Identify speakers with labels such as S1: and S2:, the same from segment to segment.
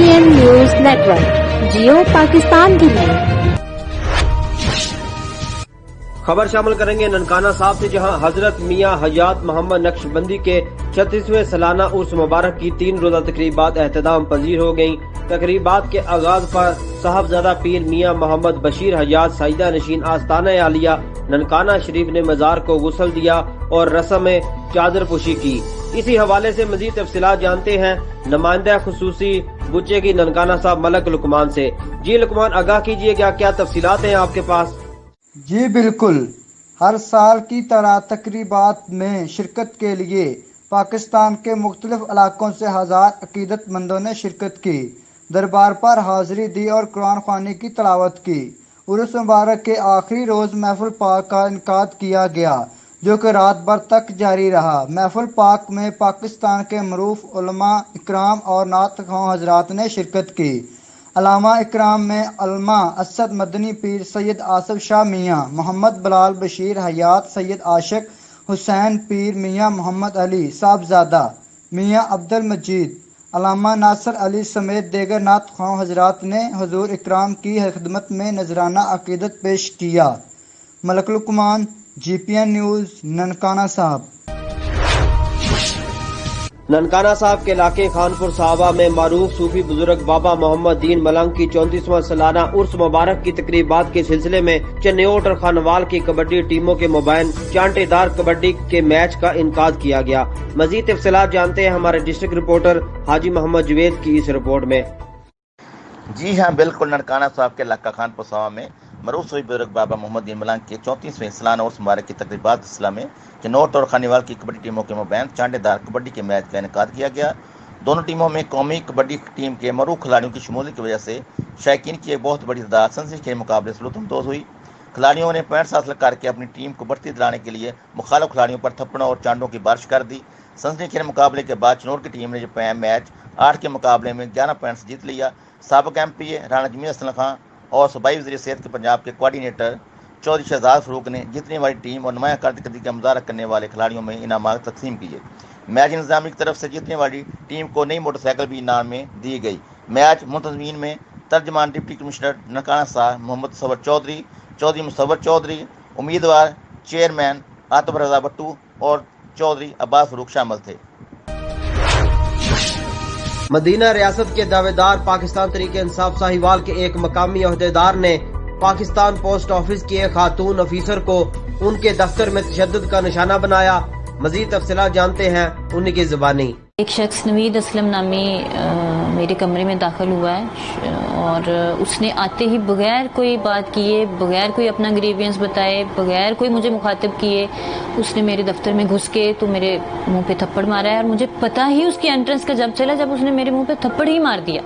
S1: GPN News Network, जियो पाकिस्तान की नहीं।
S2: खबर शामिल करेंगे ननकाना साहब से, जहां हजरत मियां हयात मोहम्मद नक्शबंदी के 36वें सालाना उर्स मुबारक की 3 रोजा तकरीबात एहतमाम पजीर हो गयी। तकरीबात के आगाज पर साहबजादा पीर मियां मोहम्मद बशीर हयात सईदा नशीन आस्ताना आलिया ननकाना शरीफ ने मजार को गुस्ल दिया और रस्म चादर पोशी की। इसी हवाले से मजीद तफसीलात जानते हैं नुमाइंदा खुसूसी बुच्चे की ननकाना साहब मलक लुकमान से। जी लुकमान, आगाह कीजिए क्या तफसीलात हैं आपके पास?
S3: जी बिल्कुल, हर साल की तरह तकरीबात में शिरकत के लिए पाकिस्तान के मुख्तलिफ इलाकों से हजार अकीदतमंदों ने शिरकत की, दरबार पर हाजिरी दी और कुरान ख़वानी की तलावत की। उर्स मुबारक के आखिरी रोज़ महफिल पाक का इनकाद किया गया, जो कि रात भर तक जारी रहा। महफिल पाक में पाकिस्तान के मरूफ उलमा इकराम और नात ख़्वां हजरात ने शिरकत की। अलामा इकराम में अल्मा असद मदनी पीर सैयद आसिफ शाह मियाँ मोहम्मद बिलाल बशीर हयात, सैयद आशिक हुसैन पीर मियाँ मोहम्मद अली साहबजादा मियाँ अब्दुल मजीद, अलामा नासिर अली समेत देगर नात ख़्वां हजरात ने हुजूर इकराम की खिदमत में नजराना अकीदत पेश किया। मलक लुकमान, GPN न्यूज़, ननकाना साहब।
S2: ननकाना साहब के इलाके खानपुर साहबा में मारूफ सूफी बुजुर्ग बाबा मोहम्मद दीन मलंग की 34वां सालाना उर्स मुबारक की तकरीबात के सिलसिले में चन्योट और खानवाल की कबड्डी टीमों के मोबाइन चांटेदार कबड्डी के मैच का इनकाद किया गया। मजीद तफसीलात जानते हैं हमारे डिस्ट्रिक्ट रिपोर्टर हाजी मोहम्मद जवेद की इस रिपोर्ट में।
S4: जी हाँ बिल्कुल, ननकाना साहब के इलाका खानपुर साहबा में मरूफ सूफी बुजुर्ग बाबा मोहम्मद दीन मलंग के 34वें सालाना उर्स मुबारक की तकरीबात सिलसिला में चन्योट और खानीवाल की कबड्डी टीमों के मोबाइन चांटेदार कबड्डी के मैच का इनकाद किया गया। दोनों टीमों में कौमी कबड्डी टीम के मरूफ खिलाड़ियों की शमूलियत की वजह से शायकीन की एक बहुत बड़ी तादाद सनसनीखेज के मुकाबले से लुत्फ़अंदोज़ हुई। खिलाड़ियों ने पॉइंट्स हासिल करके अपनी टीम को बढ़ती दिलाने के लिए मुखालिफ खिलाड़ियों पर थप्पड़ों और चांडों की बारिश कर दी। सनसनीखेज मुकाबले के बाद चनौर की टीम ने जो मैच 8 के मुकाबले में 11 पॉइंट्स जीत लिया। साबिक MPA राणा जमीर हसन खां और सूबाई वज़ीर सेहत के पंजाब के कोऑर्डिनेटर चौधरी शहजाद फरूक ने जीतने वाली टीम और नुमाया कारकर्दगी का मुजाहरा करने वाले खिलाड़ियों में इनामात तकसीम किए। मैच इंतजामिया की तरफ से जीतने वाली टीम को नई मोटरसाइकिल भी इनाम में दी गई। मैच मुंतज़मीन में तर्जमान डिप्टी कमिश्नर ननकाना साहब मोहम्मद मुसव्वर चौधरी, चौधरी मुसव्वर चौधरी, उम्मीदवार चेयरमैन आतिफ रजा भट्टू और चौधरी अब्बास फरूक शामिल थे।
S2: मदीना रियासत के दावेदार पाकिस्तान तरीके इंसाफ साहिवाल के एक मकामी अहदेदार ने पाकिस्तान पोस्ट ऑफिस की एक खातून अफीसर को उनके दफ्तर में तशद्दुद का निशाना बनाया। मजीद तफसीलात जानते हैं उन्हीं की ज़ुबानी।
S5: एक शख्स नवीद असलम नामी मेरे कमरे में दाखिल हुआ है और उसने आते ही बगैर कोई बात किए, बगैर कोई अपना ग्रीवियंस बताए, बगैर कोई मुझे मुखातिब किए उसने मेरे दफ्तर में घुस के तो मेरे मुंह पे थप्पड़ मारा है। और मुझे पता ही उसकी एंट्रेंस का जब चला जब उसने मेरे मुंह पे थप्पड़ ही मार दिया।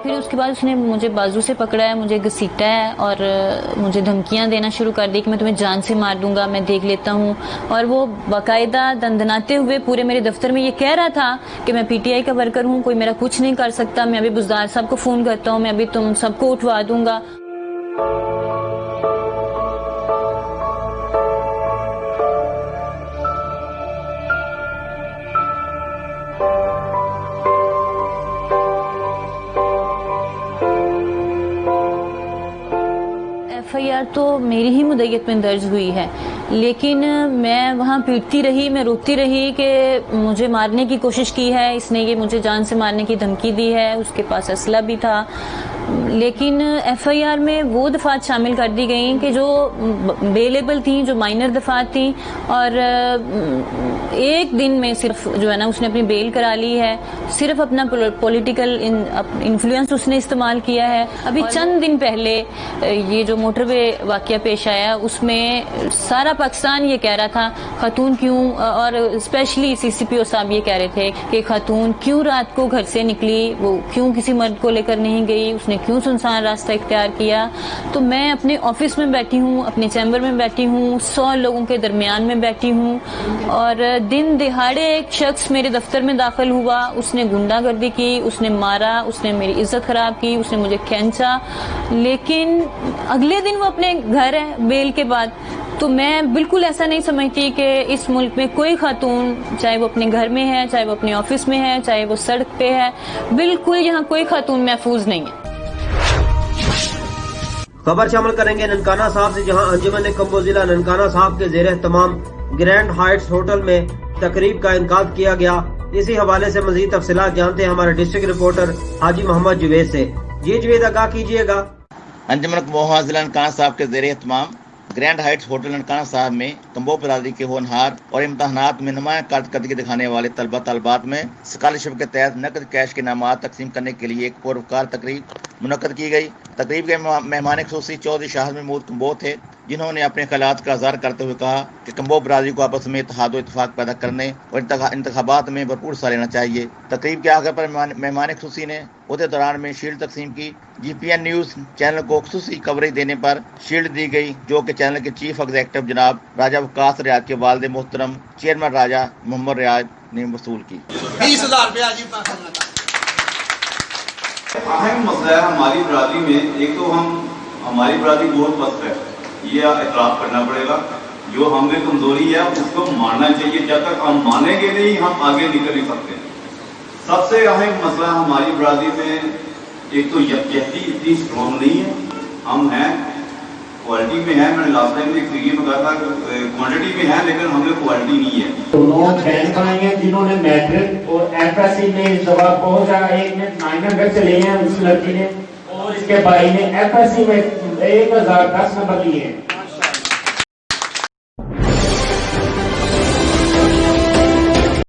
S5: फिर उसके बाद उसने मुझे बाजू से पकड़ा है, मुझे घसीटा है और मुझे धमकियां देना शुरू कर दी कि मैं तुम्हें जान से मार दूंगा, मैं देख लेता हूं। और वो बाकायदा दंदनाते हुए पूरे मेरे दफ्तर में ये कह रहा था कि मैं PTI का वर्कर हूं, कोई मेरा कुछ नहीं कर सकता, मैं अभी बुजदार साहब को फोन करता हूं, मैं अभी तुम सबको उठवा दूंगा। FIR तो मेरी ही मुद्दत में दर्ज हुई है, लेकिन मैं वहाँ पीटती रही, मैं रोकती रही कि मुझे मारने की कोशिश की है इसने, ये मुझे जान से मारने की धमकी दी है, उसके पास असला भी था। लेकिन FIR में वो दफात शामिल कर दी गई कि जो बेलेबल थी, जो माइनर दफात थी और एक दिन में सिर्फ जो है ना उसने अपनी बेल करा ली है, सिर्फ अपना पॉलिटिकल इन्फ्लुएंस उसने इस्तेमाल किया है। अभी चंद दिन पहले ये जो मोटरवे वाकया पेश आया उसमें सारा पाकिस्तान ये कह रहा था खातून क्यों, और स्पेशली CCPO साहब ये कह रहे थे कि खातून क्यों रात को घर से निकली, वो क्यों किसी मर्द को लेकर नहीं गई, उसने क्यों सुनसान रास्ता इख्तियार किया। तो मैं अपने ऑफिस में बैठी हूँ, अपने चैम्बर में बैठी हूँ, 100 लोगों के दरमियान में बैठी हूँ और दिन दिहाड़े एक शख्स मेरे दफ्तर में दाखिल हुआ, उसने गुंडागर्दी की, उसने मारा, उसने मेरी इज्जत खराब की, उसने मुझे खींचा। लेकिन अगले दिन वो अपने घर है बेल के बाद, تو میں بالکل ایسا نہیں سمجھتی کہ اس ملک میں کوئی خاتون، چاہے وہ اپنے گھر میں ہے، چاہے وہ اپنے آفس میں ہے، چاہے وہ سڑک پہ ہے، بالکل یہاں کوئی خاتون محفوظ نہیں ہے۔
S2: خبر شامل کریں گے ننکانہ صاحب سے، جہاں انجمن کمبو ضلع ننکانہ صاحب کے زیر اہتمام گرینڈ ہائٹس ہوٹل میں تقریب کا انعقاد کیا گیا۔ اسی حوالے سے مزید تفصیلات جانتے ہیں ہمارے ڈسٹرکٹ رپورٹر حاجی محمد جوید سے۔ جی جوید، آگاہ کیجیے گا۔
S4: انجمن کمبو ضلع ننکانہ صاحب کے زیر اہتمام گرینڈ ہائٹس ہوٹل ننکانہ صاحب میں کمبو برادری کے ہونہار اور امتحانات میں نمایاں کارکردگی دکھانے والے طلبہ طالبات میں اسکالرشپ کے تحت نقد کیش کے انعامات تقسیم کرنے کے لیے ایک پروقار تقریب منعقد کی گئی۔ تقریب کے مہمان خصوصی چودھری شاہد محمود کمبو تھے، جنہوں نے اپنے خیالات کا اظہار کرتے ہوئے کہا کہ کمبو برادری کو آپس میں اتحاد و اتفاق پیدا کرنے اور انتخابات میں بھرپور حصہ لینا چاہیے۔ تقریب کے آخر پر مہمان خصوصی نے عہدے دوران میں شیلڈ تقسیم کی۔ GPN نیوز چینل کو خصوصی کوریج دینے پر شیلڈ دی گئی، جو کہ چینل کے چیف ایگزیکٹو جناب راجہ وقاص ریاض کے والد محترم چیئرمین راجہ محمد ریاض نے وصول کی۔
S6: 20,000 روپیہ
S7: اہم مسئلہ ہے ہماری برادری میں۔ ایک تو ہماری برادری بہت پست ہے، یہ اعتراف کرنا پڑے گا۔ جو ہم میں کمزوری ہے اس کو ماننا چاہیے، جب تک ہم مانیں گے نہیں ہم آگے نکل نہیں سکتے۔ سب سے اہم مسئلہ ہماری برادری میں ایک تو یکجہتی اتنی اسٹرانگ نہیں ہے۔ ہم ہیں کوالٹی میں ہیں، میں نے لاسٹ ٹائم ایک ویڈیو میں کہا تھا کوانٹٹی میں ہیں لیکن ہم نے کوالٹی نہیں ہے۔
S8: دونوں بہن بھائی ہیں جنہوں نے میٹرک اور FSC میں اس دفعہ پہنچا، ایک نے 900 سے لیے ہیں اس لڑکی نے، اور اس کے بھائی نے FSC میں 1010 نمبر لیے ہیں۔